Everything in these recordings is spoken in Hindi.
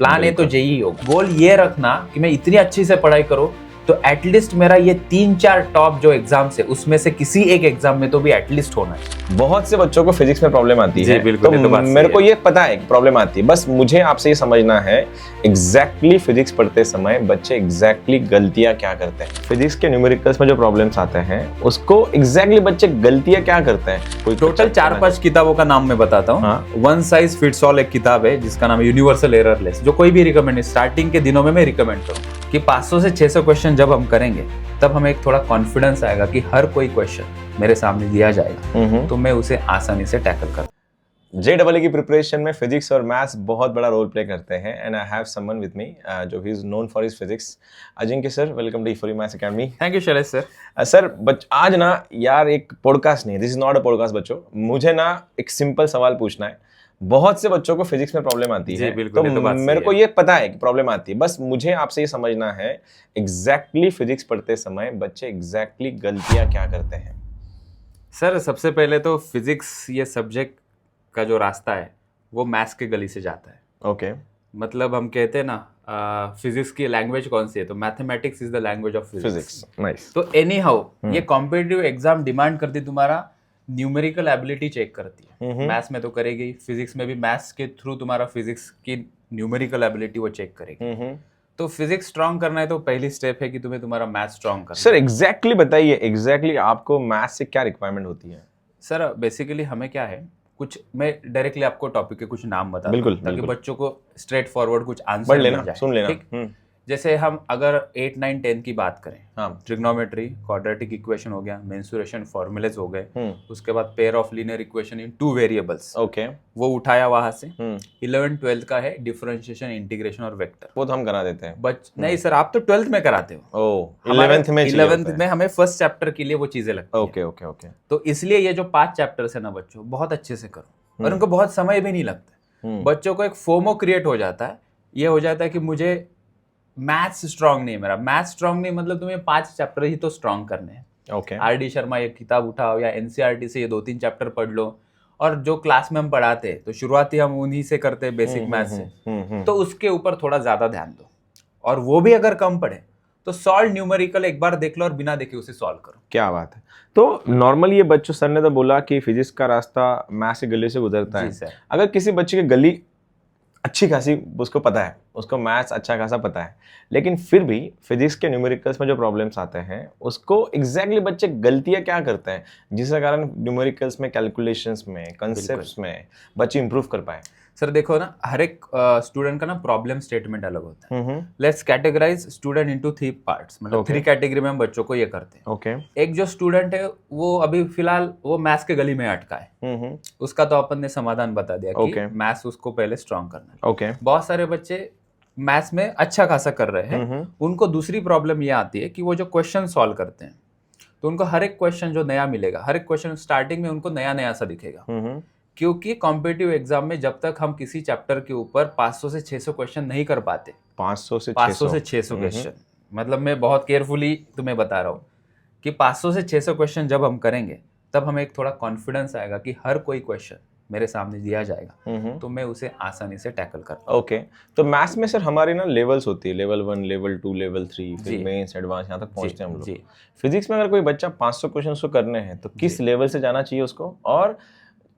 प्लान ए तो जेई होगा। गोल ये रखना कि मैं इतनी अच्छी से पढ़ाई करूं तो एटलीस्ट मेरा ये 3-4 टॉप जो एग्जाम्स है उसमें से किसी एक एग्जाम में तो भी एटलीस्ट होना है। बहुत से बच्चों को फिजिक्स में प्रॉब्लम आती है, बिल्कुल, तो मेरे को ये पता है कि प्रॉब्लम आती है, बस मुझे आपसे ये समझना है एग्जैक्टली फिजिक्स पढ़ते समय बच्चे एग्जैक्टली गलतियां क्या करते हैं। फिजिक्स के न्यूमेरिकल्स में जो प्रॉब्लम्स आते हैं उसको एग्जैक्टली बच्चे गलतियां क्या करते हैं। कोई टोटल 4-5 किताबों का नाम मैं बताता हूँ। वन साइज फिट्स ऑल एक किताब है जिसका नाम है यूनिवर्सल एररलेस, जो कोई भी रिकमेंड स्टार्टिंग के दिनों में मैं रिकमेंड करूँ कि 500 से 600 क्वेश्चन जब हम करेंगे तब हमें एक थोड़ा कॉन्फिडेंस आएगा कि हर कोई क्वेश्चन मेरे सामने दिया जाएगा तो मैं उसे आसानी से टैकल कर। JEE की प्रिपरेशन में फिजिक्स और मैथ्स बहुत बड़ा रोल प्ले करते हैं and I have someone with me जो he is known for his physics. Ajinkya sir, welcome to E4U maths academy. Thank you Shailesh sir. Sir आज ना यार एक पॉडकास्ट नहीं, this is not a podcast बच्चों, मुझे ना एक सिंपल सवाल पूछना है। बहुत से बच्चों को फिजिक्स में प्रॉब्लम आती है, तो मेरे को ये पता है कि प्रॉब्लम आती है, बस मुझे आपसे ये समझना है एग्जैक्टली फिजिक्स पढ़ते समय बच्चे एग्जैक्टली गलतियां क्या करते हैं। सर सबसे पहले तो फिजिक्स ये सब्जेक्ट का जो रास्ता है वो मैथ्स के गली से जाता है। ओके मतलब हम कहते हैं ना फिजिक्स की लैंग्वेज कौन सी है, तो mathematics is the language of physics. Nice. तो एनी हाउ ये कॉम्पिटिटिव एग्जाम डिमांड करती है तुम्हारा न्यूमेरिकल एबिलिटी चेक करती है। मैथ्स में तो करेगी, फिजिक्स में भी मैथ्स के थ्रू तुम्हारा फिजिक्स की न्यूमेरिकल एबिलिटी वो चेक करेगी। तो फिजिक्स स्ट्रांग करना है तो पहली स्टेप है कि तुम्हें तुम्हारा मैथ्स स्ट्रांग करना है। सर एग्जैक्टली बताइए, एग्जैक्टली आपको मैथ्स से क्या रिक्वायरमेंट होती है। सर बेसिकली हमें क्या है, कुछ मैं डायरेक्टली आपको टॉपिक के कुछ नाम बता दूं ताकि बच्चों को स्ट्रेट फॉरवर्ड कुछ आंसर मिल जाए, सुन लेना। ठीक। जैसे हम अगर 8, 9, 10 की बात करें, ट्रिग्नोमेट्री, क्वाड्रेटिक इक्वेशन हो गया, मेंसुरेशन फॉर्मूलेज हो गए, उसके बाद pair of linear equation in 2 variables, okay, वो उठाया वहां से। 11th 12th का है डिफरेंशिएशन, इंटीग्रेशन और वेक्टर, वो तो हम करा देते हैं। नहीं सर, आप तो 12th में कराते हो। 11th में हमें फर्स्ट चैप्टर के लिए वो चीजें लगती है। Okay okay okay. तो इसलिए ये जो 5 चैप्टर्स है ना बच्चों, बहुत अच्छे से करो और उनको बहुत समय भी नहीं लगता। बच्चों को एक फोमो क्रिएट हो जाता है, ये हो जाता है कि मुझे मैथ्स स्ट्रांग नहीं है, मेरा मैथ्स स्ट्रांग नहीं, मतलब तुम्हें 5 चैप्टर ही तो स्ट्रांग करने हैं। ओके। RD शर्मा ये किताब उठाओ या NCERT से ये 2-3 चैप्टर पढ़ लो, और जो क्लास में हम पढ़ाते तो शुरुआती हम उन्हीं से करते हैं, बेसिक मैथ से, तो उसके ऊपर थोड़ा ज्यादा ध्यान दो। और वो भी अगर कम पढ़े तो सॉल्व न्यूमेरिकल एक बार देख लो और बिना देखे उसे सॉल्व करो। क्या बात है। तो नॉर्मली ये बच्चों, सर ने तो बोला कि फिजिक्स का रास्ता मैथ्स की गली से गुजरता है। सर। अगर किसी बच्चे की गली अच्छी खासी उसको पता है, उसको मैथ्स अच्छा खासा पता है, लेकिन फिर भी फिजिक्स के न्यूमेरिकल्स में जो प्रॉब्लम्स आते हैं उसको एग्जैक्टली बच्चे गलतियां क्या करते हैं जिसके कारण न्यूमेरिकल्स में, कैलकुलेशंस में, कंसेप्ट्स में बच्चे इंप्रूव कर पाए। सर देखो ना, हर एक स्टूडेंट का ना प्रॉब्लम स्टेटमेंट अलग होता है। Let's categorise student into 3 parts, मतलब 3 कैटेगरी में हम बच्चों को ये करते हैं। ओके। एक जो स्टूडेंट है वो अभी फिलहाल वो मैथ्स के गली में अटका है, उसका तो अपन ने समाधान बता दिया कि मैथ्स उसको पहले स्ट्रांग करना है। ओके। बहुत सारे बच्चे मैथ्स में अच्छा खासा कर रहे हैं, उनको दूसरी प्रॉब्लम ये आती है कि वो जो क्वेश्चन सॉल्व करते हैं तो उनको हर एक क्वेश्चन जो नया मिलेगा, हर एक क्वेश्चन स्टार्टिंग में उनको नया नया सा दिखेगा। क्योंकि कॉम्पिटिटिव एग्जाम में जब तक हम किसी चैप्टर के ऊपर 500 से 600 क्वेश्चन नहीं कर पाते, 500 से 600 क्वेश्चन, मतलब मैं बहुत केयरफुली तुम्हें बता रहा हूँ कि 500 से 600 क्वेश्चन जब हम करेंगे तब हमें एक थोड़ा कॉन्फिडेंस आएगा कि हर कोई क्वेश्चन मेरे सामने दिया जाएगा तो मैं उसे आसानी से टैकल कर। ओके। तो मैथ्स में सर हमारी ना लेवल्स होती है, लेवल 1, लेवल 2, लेवल 3, फिर मेंस, एडवांस, यहाँ तक पहुंचते हैं हम लोग। फिजिक्स में अगर कोई बच्चा 500 क्वेश्चन उसको करने हैं तो किस लेवल से जाना चाहिए उसको, और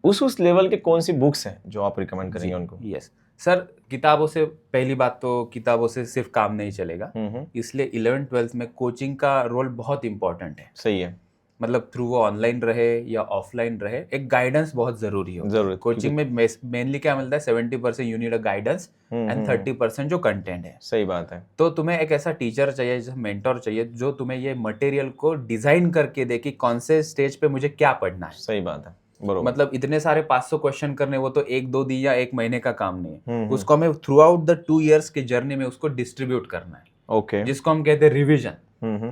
उस लेवल के कौन सी बुक्स हैं जो आप रिकमेंड करेंगे उनको। यस सर, किताबों से, पहली बात तो किताबों से सिर्फ काम नहीं चलेगा, इसलिए 11th 12th में कोचिंग का रोल बहुत इंपॉर्टेंट है। सही है। मतलब थ्रू वो ऑनलाइन रहे या ऑफलाइन रहे, एक गाइडेंस बहुत जरूरी हो। कोचिंग में मेनली क्या मिलता है, 70% you need a guidance and 30% जो कंटेंट है। सही बात है। तो तुम्हें एक ऐसा टीचर चाहिए, जैसे मेंटोर चाहिए, जो तुम्हें ये मटेरियल को डिजाइन करके दे कि कौन से स्टेज पे मुझे क्या पढ़ना है। सही बात है, बरोबर। मतलब इतने सारे 500 क्वेश्चन करने, वो तो 1-2 दिन या 1 महीने का काम नहीं है, उसको हमें थ्रू आउट द 2 years के जर्नी में उसको डिस्ट्रीब्यूट करना है। ओके। जिसको हम कहते हैं रिविजन।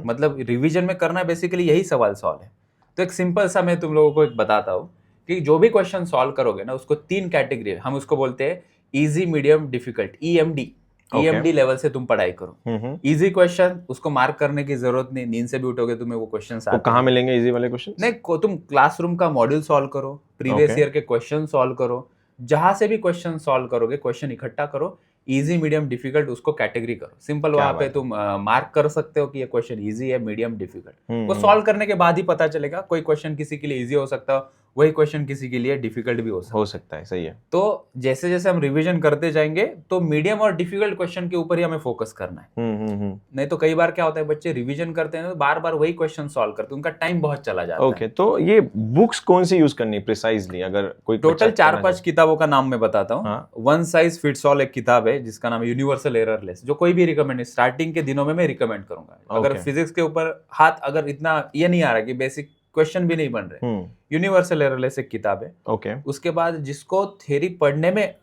मतलब रिविजन में करना बेसिकली यही सवाल सॉल्व है। तो एक सिंपल सा मैं तुम लोगों को एक बताता हूँ कि जो भी क्वेश्चन सॉल्व करोगे ना, उसको 3 कैटेगरी, हम उसको बोलते हैं easy, medium, difficult, EMD level से तुम पढ़ाई करो। इजी क्वेश्चन उसको मार्क करने की जरूरत नहीं, नींद से भी उठोगे तुम्हें वो क्वेश्चन आते हैं। कहाँ मिलेंगे इजी वाले क्वेश्चन? नहीं, तुम क्लासरूम का मॉड्यूल सॉल्व करो, प्रीवियस ईयर के क्वेश्चन सॉल्व करो, जहां से भी क्वेश्चन सॉल्व करोगे, क्वेश्चन इकट्ठा करो, इजी मीडियम डिफिकल्ट उसको कैटेगरी करो, सिंपल। वहां पे तुम मार्क कर सकते हो कि ये क्वेश्चन इजी है, मीडियम, डिफिकल्ट। वो सॉल्व करने के बाद ही पता चलेगा, कोई क्वेश्चन किसी के लिए इजी हो सकता है, वही क्वेश्चन किसी के लिए डिफिकल्ट भी हो सकता है। सही है। तो जैसे जैसे हम रिवीजन करते जाएंगे तो मीडियम और डिफिकल्ट क्वेश्चन के ऊपर ही हमें फोकस करना है। नहीं तो कई बार क्या होता है, बच्चे रिवीजन करते हैं तो बार बार वही क्वेश्चन सॉल्व करते हैं, उनका टाइम बहुत चला जाता है। ओके, तो ये बुक्स कौन सी यूज करनी प्रिसाइजली? अगर कोई टोटल 4-5 किताबों का नाम मैं बताता हूँ। वन साइज फिट्स ऑल एक किताब है जिसका नाम है यूनिवर्सल एररलेस, जो कोई भी रिकमेंड स्टार्टिंग के दिनों में मैं रिकमेंड करूंगा। अगर फिजिक्स के ऊपर हाथ अगर इतना ये नहीं आ रहा कि बेसिक क्वेश्चन भी नहीं बन रहे, यूनिवर्सल एररलेस एक किताब है। ओके। उसके बाद जिसको थ्योरी पढ़ने में,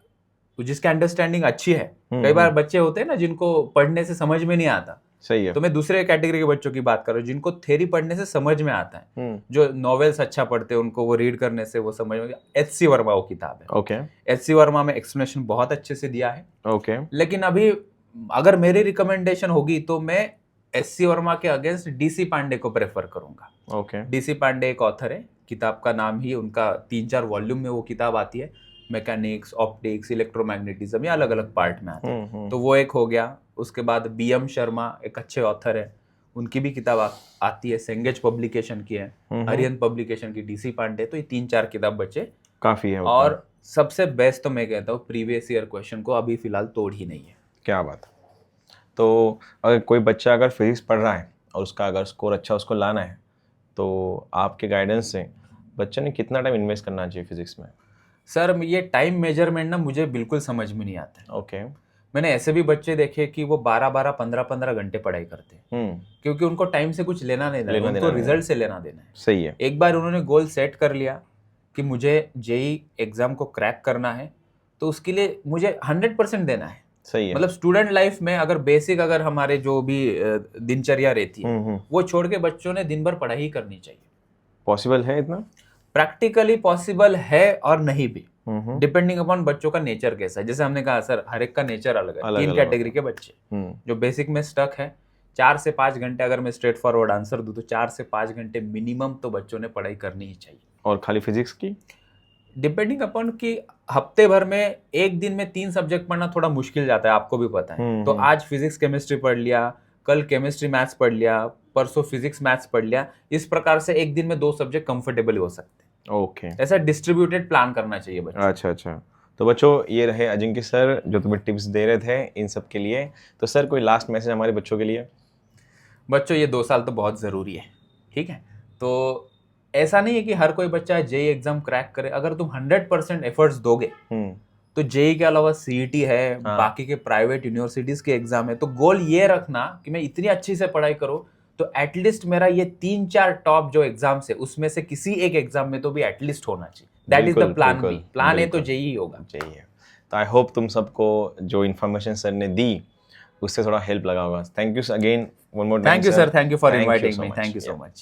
जिसकी अंडरस्टैंडिंग अच्छी है, कई बार बच्चे होते हैं ना जिनको पढ़ने से समझ में नहीं आता। सही है। तो मैं दूसरे कैटेगरी के बच्चों की बात कर रहा हूँ जिनको थ्योरी पढ़ने से समझ में आता है, जो नॉवेल्स अच्छा पढ़ते हैं, उनको वो रीड करने से वो समझ में। एच.सी. वर्मा वो किताब है। ओके। एच.सी. वर्मा में एक्सप्लेनेशन बहुत अच्छे से दिया है। ओके। लेकिन अभी अगर मेरी रिकमेंडेशन होगी तो मैं एच.सी. वर्मा के अगेंस्ट डी.सी. पांडे को प्रेफर करूंगा। ओके। डी.सी. पांडे एक ऑथर है, किताब का नाम ही उनका 3-4 वॉल्यूम में वो किताब आती है, मैकेनिक्स, ऑप्टिक्स, इलेक्ट्रोमैग्नेटिज्म, या अलग अलग पार्ट में आते हैं। तो वो एक हो गया। उसके बाद बी.एम. शर्मा एक अच्छे ऑथर है, उनकी भी किताब आती है, सेंगेज पब्लिकेशन की है, अरिहंत पब्लिकेशन की, डी.सी. पांडे। तो ये 3-4 किताब बच्चे काफी है। और सबसे बेस्ट तो मैं कहता हूँ प्रीवियस ईयर क्वेश्चन को अभी फिलहाल तोड़ ही नहीं है। क्या बात। तो अगर कोई बच्चा अगर फिजिक्स पढ़ रहा है और उसका अगर स्कोर अच्छा उसको लाना है, तो आपके गाइडेंस से बच्चे ने कितना टाइम इन्वेस्ट करना चाहिए फिजिक्स में? सर ये टाइम मेजरमेंट ना मुझे बिल्कुल समझ में नहीं आता है। ओके। मैंने ऐसे भी बच्चे देखे कि वो 12-12, 15-15 घंटे पढ़ाई करते हैं, क्योंकि उनको टाइम से कुछ लेना नहीं है, उनको रिजल्ट से लेना देना है। सही है। एक बार उन्होंने गोल सेट कर लिया कि मुझे जेई एग्जाम को क्रैक करना है, तो उसके लिए मुझे 100% देना है। सही है। मतलब स्टूडेंट लाइफ में अगर बेसिक अगर हमारे जो भी दिनचर्या रहती है वो छोड़ के बच्चों ने दिन भर पढ़ाई ही करनी चाहिए। पॉसिबल है इतना? प्रैक्टिकली पॉसिबल है और नहीं भी, डिपेंडिंग अपॉन बच्चों का नेचर कैसा है। जैसे हमने कहा सर, हर एक का नेचर अलग है। 3 कैटेगरी के बच्चे जो बेसिक में स्टक है, 4 से 5 घंटे, अगर मैं स्ट्रेट फॉरवर्ड आंसर दूं तो 4 से 5 घंटे मिनिमम तो बच्चों ने पढ़ाई करनी ही चाहिए। और खाली फिजिक्स की डिपेंडिंग अपॉन कि हफ्ते भर में एक दिन में 3 सब्जेक्ट पढ़ना थोड़ा मुश्किल जाता है, आपको भी पता है। तो आज फिजिक्स केमिस्ट्री पढ़ लिया, कल केमिस्ट्री मैथ्स पढ़ लिया, परसों फिजिक्स मैथ्स पढ़ लिया, इस प्रकार से एक दिन में 2 सब्जेक्ट कंफर्टेबल हो सकते हैं। ओके। ऐसा डिस्ट्रीब्यूटेड प्लान करना चाहिए बच्चों। अच्छा। तो बच्चों ये रहे अजिंक्य सर जो तुम्हें टिप्स दे रहे थे इन सब के लिए। तो सर कोई लास्ट मैसेज हमारे बच्चों के लिए? बच्चों ये 2 साल तो बहुत ज़रूरी है, ठीक है। तो ऐसा नहीं है कि हर कोई बच्चा जेई एग्जाम क्रैक करे। अगर तुम 100% एफर्ट्स दोगे तो जेई के अलावा सीईटी है, बाकी के प्राइवेट यूनिवर्सिटीज के एग्जाम है। तो गोल ये रखना कि मैं इतनी अच्छी से पढ़ाई करूं तो एटलीस्ट मेरा ये 3-4 टॉप जो एग्जाम्स है उसमें से किसी एक एग्जाम में तो भी एटलीस्ट होना चाहिए। That is the plan B. Plan A तो जेई होगा। जेई है। तो आई होप तुम सबको जो इन्फॉर्मेशन सर ने दी उससे थोड़ा हेल्प लगा होगा। Thank you again one more time. Thank you sir, thank you for inviting me, thank you so much.